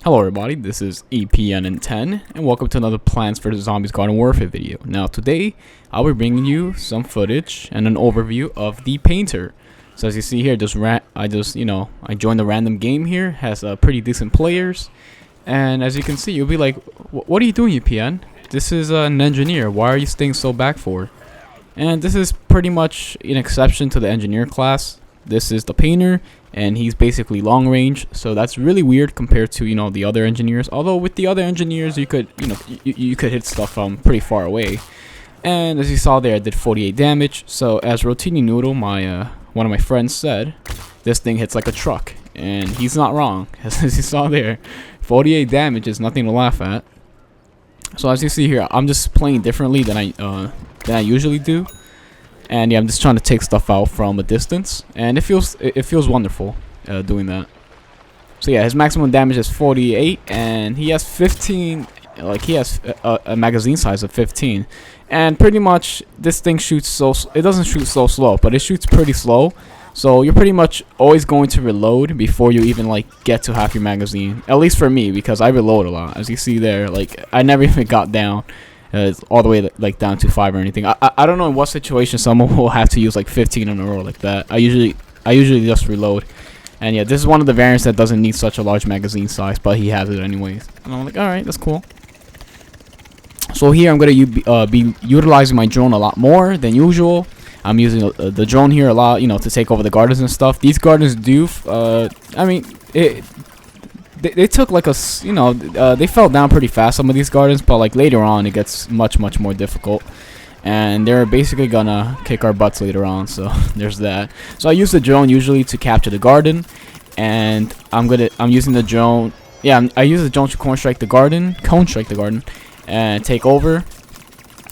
Hello everybody, this is EPN10 and welcome to another Plants vs Zombies Garden Warfare video. Now today, I'll be bringing you some footage and an overview of the Painter. So as you see here, I joined a random game here, has pretty decent players. And as you can see, you'll be like, what are you doing EPN? This is an engineer, why are you staying so back for? And this is pretty much an exception to the engineer class. This is the Painter, and he's basically long range, so that's really weird compared to the other engineers. Although with the other engineers, you could you could hit stuff from pretty far away. And as you saw there, I did 48 damage. So as Rotini Noodle, my one of my friends, said, this thing hits like a truck, and he's not wrong. As you saw there, 48 damage is nothing to laugh at. So as you see here, I'm just playing differently than I usually do. And yeah, I'm just trying to take stuff out from a distance, and it feels wonderful doing that. So yeah, his maximum damage is 48, and he has 15. Like he has a magazine size of 15, and pretty much this thing shoots it doesn't shoot so slow, but it shoots pretty slow. So you're pretty much always going to reload before you even get to half your magazine. At least for me, because I reload a lot. As you see there, I never even got down. All the way down to 5 or anything. I don't know in what situation someone will have to use 15 in a row like that. I usually just reload. And yeah, this is one of the variants that doesn't need such a large magazine size, but he has it anyways. And I'm like, alright, that's cool. So here I'm going to be utilizing my drone a lot more than usual. I'm using the drone here a lot, to take over the gardens and stuff. These gardens do, They took they fell down pretty fast, some of these gardens, but later on it gets much more difficult, and they're basically gonna kick our butts later on. So there's that. So I use the drone usually to capture the garden, and I'm using the drone. Yeah, I use the drone to cone strike the garden, and take over.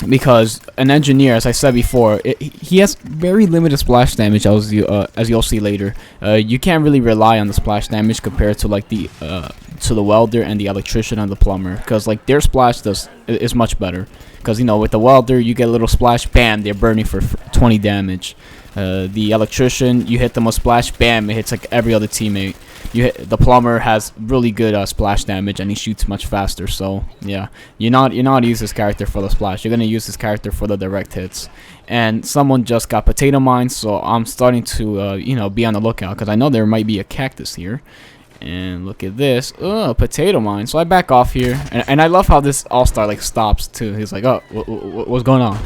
Because an engineer, as I said before, he has very limited splash damage, as you'll see later. You can't really rely on the splash damage compared to the welder and the electrician and the plumber, because their splash is much better. Because with the welder you get a little splash, bam, they're burning for 20 damage. The electrician, you hit them with splash, bam, it hits every other teammate. The plumber has really good splash damage, and he shoots much faster. So yeah, you're not use this character for the splash. You're gonna use this character for the direct hits. And someone just got potato mines, so I'm starting to be on the lookout, because I know there might be a cactus here. And look at this, potato mine. So I back off here, and I love how this all-star stops too. He's like, oh, what's going on?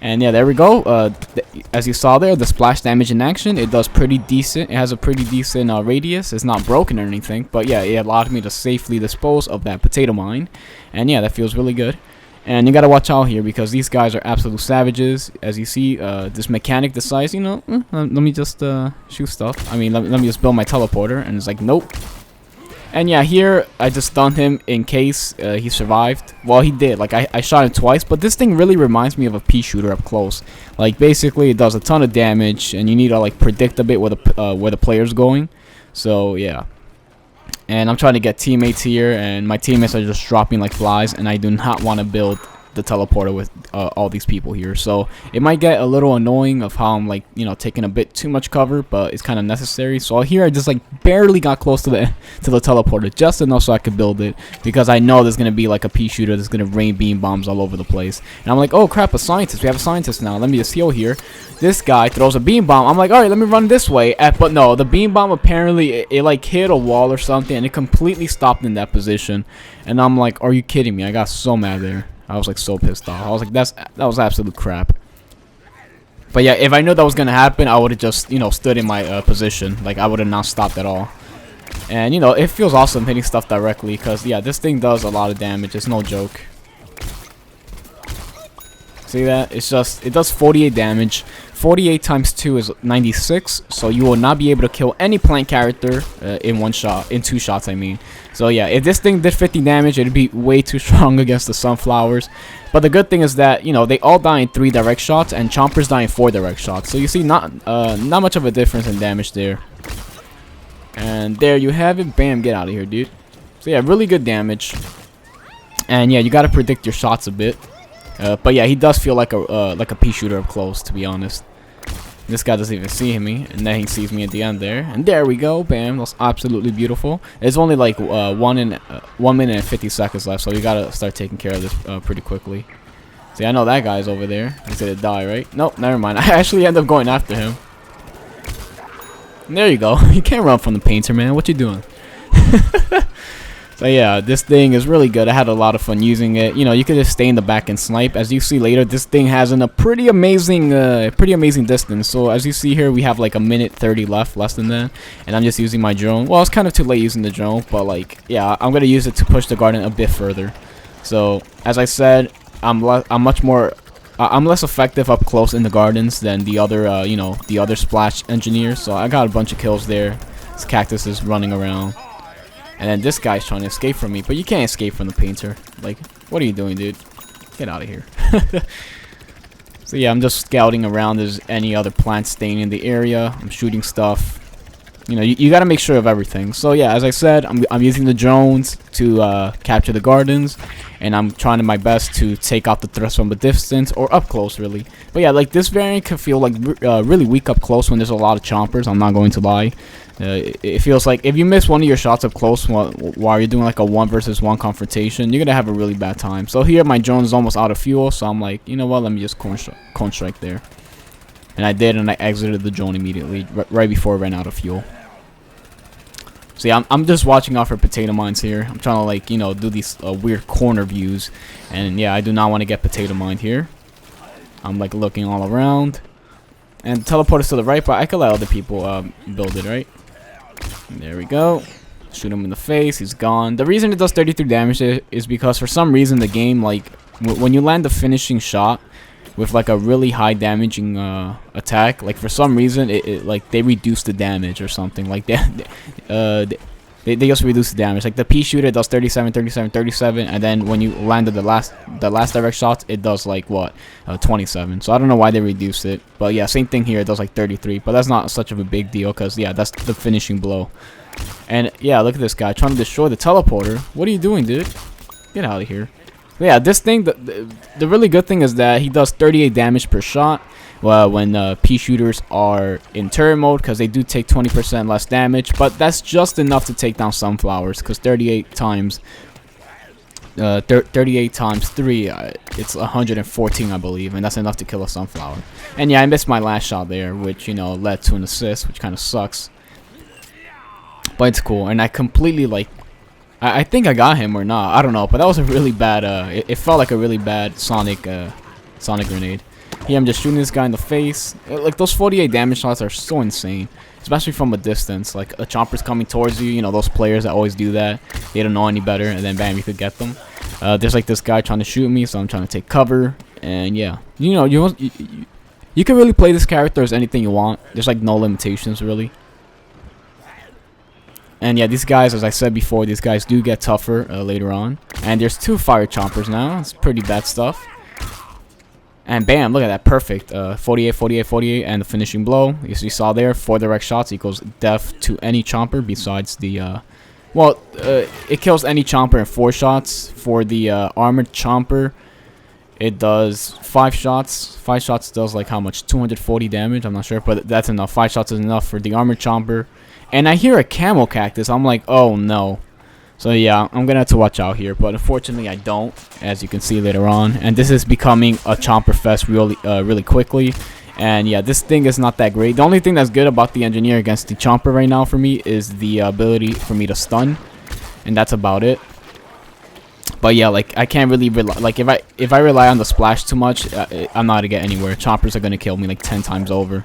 And yeah, there we go. As you saw there, the splash damage in action, it does pretty decent. It has a pretty decent radius. It's not broken or anything, but yeah, it allowed me to safely dispose of that potato mine. And yeah, that feels really good. And you gotta watch out here, because these guys are absolute savages. As you see, this mechanic decides, let me just shoot stuff. I mean, let me just build my teleporter, and it's like, nope. And yeah, here I just stunned him in case he survived. Well, he did. I shot him twice, but this thing really reminds me of a pea shooter up close. Basically it does a ton of damage, and you need to predict a bit where the player's going. So yeah. And I'm trying to get teammates here, and my teammates are just dropping like flies, and I do not want to build the teleporter with all these people here. So it might get a little annoying of how I'm taking a bit too much cover, but it's kind of necessary. So here I just barely got close to the teleporter, just enough so I could build it, because I know there's gonna be a pea shooter that's gonna rain beam bombs all over the place. And I'm like, oh crap, a scientist, we have a scientist now, let me just heal here. This guy throws a beam bomb. I'm like, alright, let me run this way. But no, the beam bomb apparently it hit a wall or something, and it completely stopped in that position. And I'm like, are you kidding me? I got so mad there. I was so pissed off. I was like, that was absolute crap. But yeah, if I knew that was gonna happen, I would have just stood in my position. I would have not stopped at all. And it feels awesome hitting stuff directly, because yeah, this thing does a lot of damage. It's no joke. See that? It does 48 damage. 48 times 2 is 96, so you will not be able to kill any plant character in two shots, I mean. So yeah, if this thing did 50 damage, it'd be way too strong against the sunflowers. But the good thing is that, they all die in 3 direct shots, and Chompers die in 4 direct shots. So you see, not much of a difference in damage there. And there you have it. Bam, get out of here, dude. So yeah, really good damage. And yeah, you gotta predict your shots a bit. But yeah, he does feel like a pea shooter up close, to be honest. This guy doesn't even see me, and then he sees me at the end there. And there we go, bam. That's absolutely beautiful. It's only like 1 minute and 50 seconds left, so we gotta start taking care of this pretty quickly. See, I know that guy's over there. He's gonna die, right? Nope, never mind. I actually end up going after him. And there you go. You can't run from the painter, man. What you doing? So yeah, this thing is really good. I had a lot of fun using it. You know, you could just stay in the back and snipe. As you see later, this thing has a pretty amazing distance. So as you see here, we have like 1:30 left, less than that. And I'm just using my drone. Well, it's kind of too late using the drone, but like, yeah, I'm gonna use it to push the garden a bit further. So as I said, I'm less effective up close in the gardens than the other, you know, the other splash engineers. So I got a bunch of kills there. This cactus is running around. And then this guy's trying to escape from me, but you can't escape from the painter. Like, what are you doing, dude? Get out of here. So yeah, I'm just scouting around. There's any other plants staying in the area. I'm shooting stuff. You know, you got to make sure of everything. So yeah, as I said, I'm using the drones to capture the gardens, and I'm trying my best to take out the threats from a distance or up close, really. But yeah, like this variant can feel like really weak up close when there's a lot of chompers. I'm not going to lie. It feels like if you miss one of your shots up close while you're doing like a 1 versus 1 confrontation, you're gonna have a really bad time. So here my drone is almost out of fuel, so I'm like, you know what, let me just cone strike there. And I did, and I exited the drone immediately, right before it ran out of fuel. So yeah, I'm just watching out for potato mines here. I'm trying to, like, you know, do these weird corner views. And yeah, I do not want to get potato mined here. I'm like looking all around. And teleport is to the right, but I could let other people build it, right? There we go. Shoot him in the face. He's gone. The reason it does 33 damage is because for some reason the game, like, when you land the finishing shot with like a really high damaging attack, like for some reason it like they reduce the damage or something like that. They just reduce the damage. Like the pea shooter does 37, 37, 37, and then when you landed the last direct shots, it does like what, 27. So I don't know why they reduced it, but yeah, same thing here. It does like 33, but that's not such of a big deal because yeah, that's the finishing blow. And yeah, look at this guy trying to destroy the teleporter. What are you doing, dude? Get out of here. But yeah, this thing, the really good thing is that he does 38 damage per shot. Well, when pea shooters are in turret mode, because they do take 20% less damage, but that's just enough to take down sunflowers, because 38 times 3, it's 114, I believe, and that's enough to kill a sunflower. And yeah, I missed my last shot there, which, you know, led to an assist, which kind of sucks. But it's cool, and I completely, like, I think I got him or not, I don't know, but that was a really bad, it felt like a really bad sonic grenade. Here I'm just shooting this guy in the face. Like, those 48 damage shots are so insane, especially from a distance. Like, a chomper's coming towards you, you know, those players that always do that, they don't know any better, and then bam, you could get them. There's like this guy trying to shoot me, so I'm trying to take cover, and yeah, you know, you can really play this character as anything you want. There's like no limitations, really. And yeah, these guys, as I said before, these guys do get tougher later on. And there's 2 fire chompers now. It's pretty bad stuff. And bam, look at that, perfect. 48, 48, 48, and the finishing blow. As you saw there, 4 direct shots equals death to any chomper besides the, it kills any chomper in 4 shots. For the armored chomper, it does 5 shots. 5 shots does like how much? 240 damage, I'm not sure, but that's enough. 5 shots is enough for the armored chomper. And I hear a camel cactus. I'm like, oh no. So yeah, I'm gonna have to watch out here, but unfortunately I don't, as you can see later on. And this is becoming a chomper fest really quickly. And yeah, this thing is not that great. The only thing that's good about the engineer against the chomper right now for me is the ability for me to stun, and that's about it. But yeah, like I can't really rely, like if I rely on the splash too much, I'm not gonna get anywhere. Chompers are gonna kill me like 10 times over.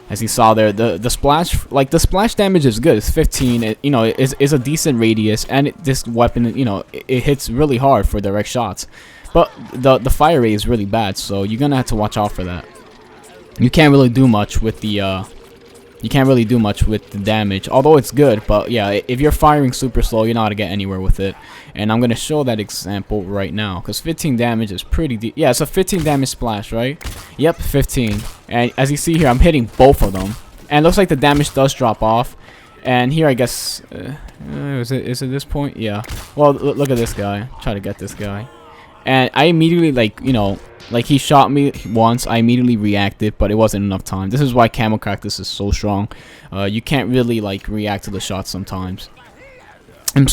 As you saw there, the splash, like the splash damage is good. It's 15. It, you know, is a decent radius, and this weapon, you know, it hits really hard for direct shots. But the fire rate is really bad, so you're gonna have to watch out for that. You can't really do much with the damage, although it's good. But yeah, if you're firing super slow, you're not gonna get anywhere with it. And I'm gonna show that example right now, because 15 damage is pretty deep. Yeah, it's a 15 damage splash, right? Yep, 15. And as you see here, I'm hitting both of them, and it looks like the damage does drop off. And here, I guess, is it this point? Yeah. Well, look at this guy. Try to get this guy. And I immediately, like, you know, Like, he shot me once, I immediately reacted, but it wasn't enough time. This is why Camel Cactus is so strong. You can't really, like, react to the shots sometimes. In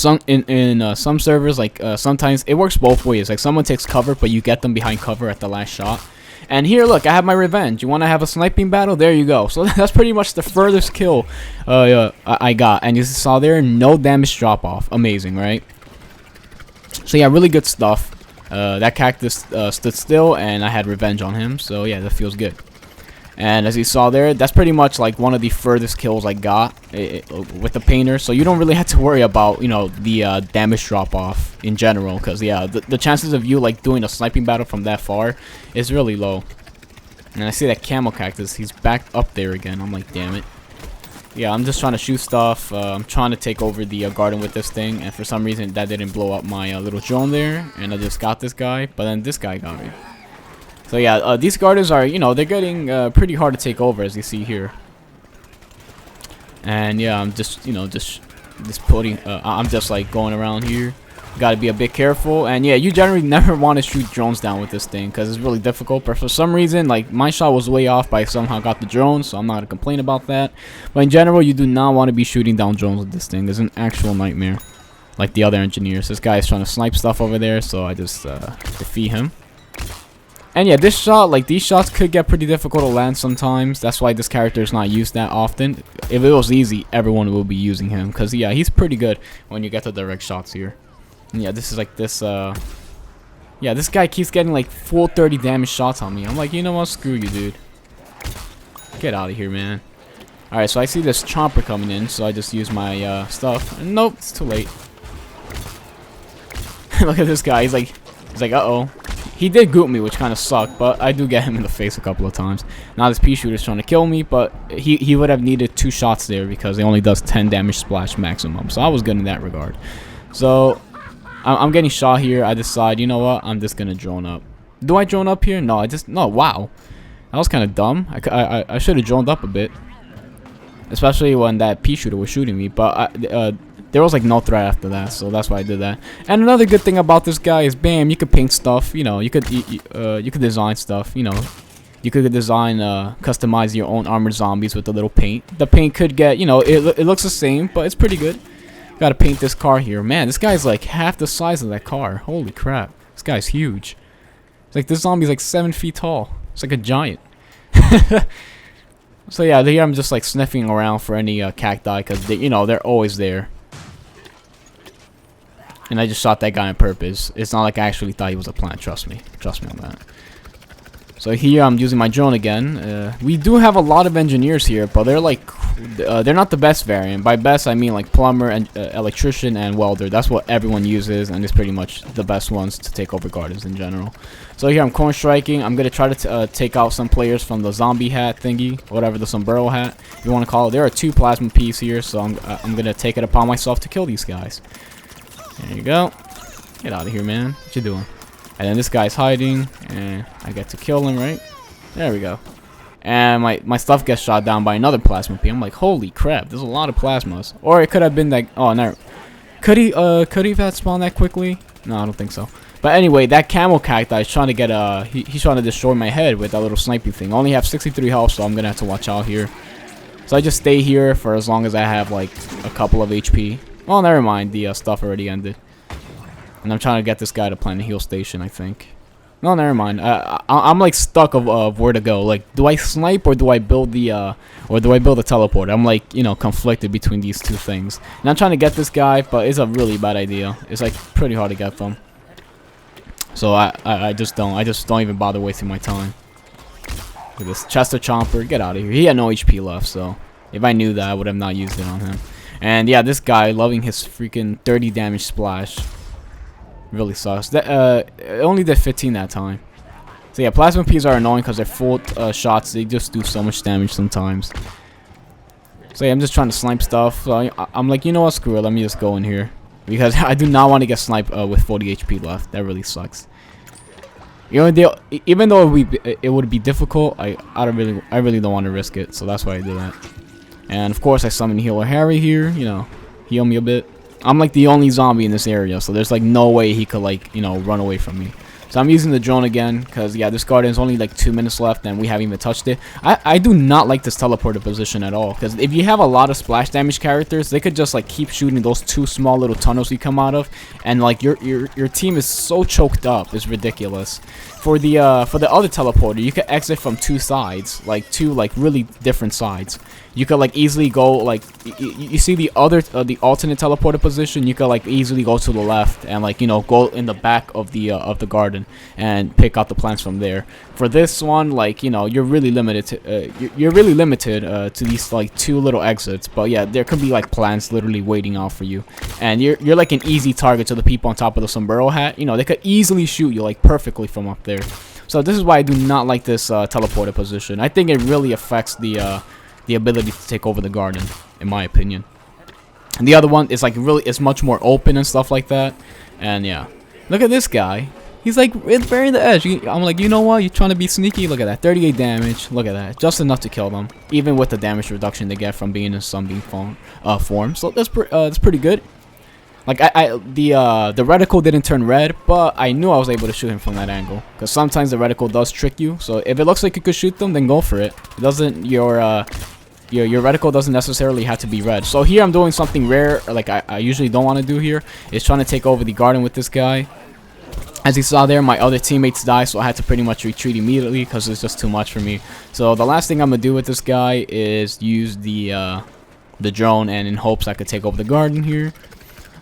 some servers, like, sometimes it works both ways. Like, someone takes cover, but you get them behind cover at the last shot. And here, look, I have my revenge. You want to have a sniping battle? There you go. So that's pretty much the furthest kill I got. And you saw there, no damage drop off. Amazing, right? So yeah, really good stuff. That cactus stood still, and I had revenge on him. So yeah, that feels good. And as you saw there, that's pretty much like one of the furthest kills I got with the painter. So you don't really have to worry about, you know, the damage drop off in general, because yeah, the chances of you like doing a sniping battle from that far is really low. And I see that Camel Cactus, he's back up there again. I'm like, damn it. Yeah, I'm just trying to shoot stuff. I'm trying to take over the garden with this thing, and for some reason that didn't blow up my little drone there, and I just got this guy, but then this guy got me. So yeah, these gardens are, you know, they're getting pretty hard to take over, as you see here. And yeah, I'm just, you know, just putting, I'm just like going around here. Gotta be a bit careful, and yeah, you generally never want to shoot drones down with this thing because it's really difficult. But for some reason, like, my shot was way off, but I somehow got the drone, so I'm not gonna complain about that. But in general, you do not want to be shooting down drones with this thing. It's an actual nightmare, like the other engineers. This guy is trying to snipe stuff over there, so I just defeat him. And yeah, this shot, like, these shots could get pretty difficult to land sometimes. That's why this character is not used that often. If it was easy, everyone will be using him, because yeah, he's pretty good when you get the direct shots here. And yeah, this is like this, yeah, this guy keeps getting like full 30 damage shots on me. I'm like, you know what, screw you, dude. Get out of here, man. Alright, so I see this chomper coming in, so I just use my stuff. And nope, it's too late. Look at this guy, he's like, uh-oh. He did goop me, which kind of sucked, but I do get him in the face a couple of times. Now this pea shooter is trying to kill me, but he would have needed 2 shots there because it only does 10 damage splash maximum. So I was good in that regard. So I'm getting shot here. I decide, you know what? I'm just gonna drone up. Do I drone up here? No, no. Wow, that was kind of dumb. I should have droned up a bit, especially when that pea shooter was shooting me. But there was like no threat after that, so that's why I did that. And another good thing about this guy is, bam, you could paint stuff. You know, you could design stuff. You know, you could design, customize your own armored zombies with the little paint. The paint could get, you know, it looks the same, but it's pretty good. Gotta paint this car here. Man, this guy's like half the size of that car. Holy crap. This guy's huge. It's like this zombie's like 7 feet tall. It's like a giant. So yeah, here I'm just like sniffing around for any cacti because you know, they're always there. And I just shot that guy on purpose. It's not like I actually thought he was a plant. Trust me. Trust me on that. So here I'm using my drone again. We do have a lot of engineers here, but they're like, they're not the best variant. By best, I mean like plumber, and electrician, and welder. That's what everyone uses, and it's pretty much the best ones to take over gardens in general. So here I'm corn striking. I'm gonna try to take out some players from the zombie hat thingy, whatever the sombrero hat you want to call it. There are 2 plasma peas here, so I'm gonna take it upon myself to kill these guys. There you go. Get out of here, man. What you doing? And then this guy's hiding, and I get to kill him, right? There we go. And my stuff gets shot down by another plasma pea. I'm like, holy crap, there's a lot of plasmas. Or it could have been that, oh no. Could he have had spawned that quickly? No, I don't think so. But anyway, that camel cacti is trying to get, he's trying to destroy my head with that little sniping thing. I only have 63 health, so I'm gonna have to watch out here. So I just stay here for as long as I have like a couple of HP. Oh, never mind, the stuff already ended. And I'm trying to get this guy to plant a heal station, I think. No, never mind. I'm like stuck of where to go. Like, do I snipe or do I build the teleport? I'm like, you know, conflicted between these 2 things. And I'm trying to get this guy, but it's a really bad idea. It's like pretty hard to get them. So I just don't even bother wasting my time. Look at this Chester Chomper. Get out of here. He had no HP left, so if I knew that, I would have not used it on him. And yeah, this guy loving his freaking 30 damage splash. Really sucks. That it only did 15 that time. So yeah, plasma peas are annoying because they're full shots. They just do so much damage sometimes. So yeah, I'm just trying to snipe stuff. So I'm like, you know what, screw it. Let me just go in here because I do not want to get sniped with 40 HP left. That really sucks. You know, even though it would be difficult, I really don't want to risk it. So that's why I do that. And of course, I summon Healer Harry here. You know, heal me a bit. I'm like the only zombie in this area, so there's like no way he could like, you know, run away from me. So I'm using the drone again because, yeah, this garden is only like 2 minutes left and we haven't even touched it. I do not like this teleporter position at all because if you have a lot of splash damage characters, they could just like keep shooting those 2 small little tunnels you come out of, and like your team is so choked up, it's ridiculous. For the other teleporter, you could exit from 2 sides, like 2 like really different sides. You could like easily go like you see the other the alternate teleporter position. You could like easily go to the left and like, you know, go in the back of the garden and pick out the plants from there. For this one, like, you know, you're really limited to these like 2 little exits. But yeah, there could be like plants literally waiting out for you, and you're like an easy target to the people on top of the sombrero hat. You know, they could easily shoot you like perfectly from up there. So this is why I do not like this teleporter position. I think it really affects the ability to take over the garden, in my opinion. And the other one is like really, it's much more open and stuff like that. And yeah, look at this guy. He's like burying the edge. I'm like, you know what? You're trying to be sneaky. Look at that, 38 damage. Look at that, just enough to kill them, even with the damage reduction they get from being in sunbeam form. So that's pretty good. Like the reticle didn't turn red, but I knew I was able to shoot him from that angle. Because sometimes the reticle does trick you. So if it looks like you could shoot them, then go for it. It doesn't your reticle doesn't necessarily have to be red. So here I'm doing something rare, like I usually don't want to do here. Is trying to take over the garden with this guy. As you saw there, my other teammates died, so I had to pretty much retreat immediately because it's just too much for me. So the last thing I'm gonna do with this guy is use the drone, and in hopes I could take over the garden here.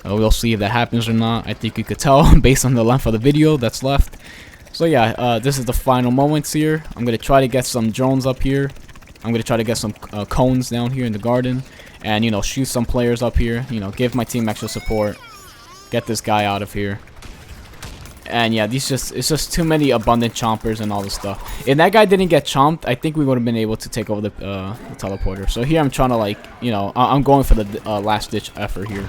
We'll see if that happens or not. I think you could tell based on the length of the video that's left. So yeah, this is the final moments here. I'm gonna try to get some drones up here. I'm gonna try to get some cones down here in the garden, and, you know, shoot some players up here. You know, give my team extra support. Get this guy out of here. And yeah, it's just too many abundant chompers and all this stuff. If that guy didn't get chomped, I think we would have been able to take over the teleporter. So here I'm trying to, like, you know, I'm going for the last ditch effort here.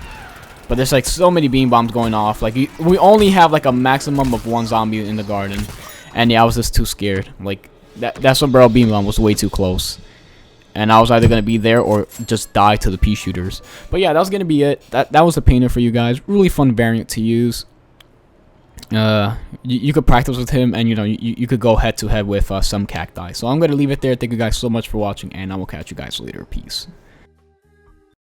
But there's like so many beam bombs going off. Like we only have like a maximum of 1 zombie in the garden, and yeah, I was just too scared. Like that sombrero beam bomb was way too close, and I was either gonna be there or just die to the pea shooters. But yeah, that was gonna be it. That was the painter for you guys. Really fun variant to use. You could practice with him, and, you know, you could go head to head with some cacti. So I'm gonna leave it there. Thank you guys so much for watching, and I will catch you guys later. Peace.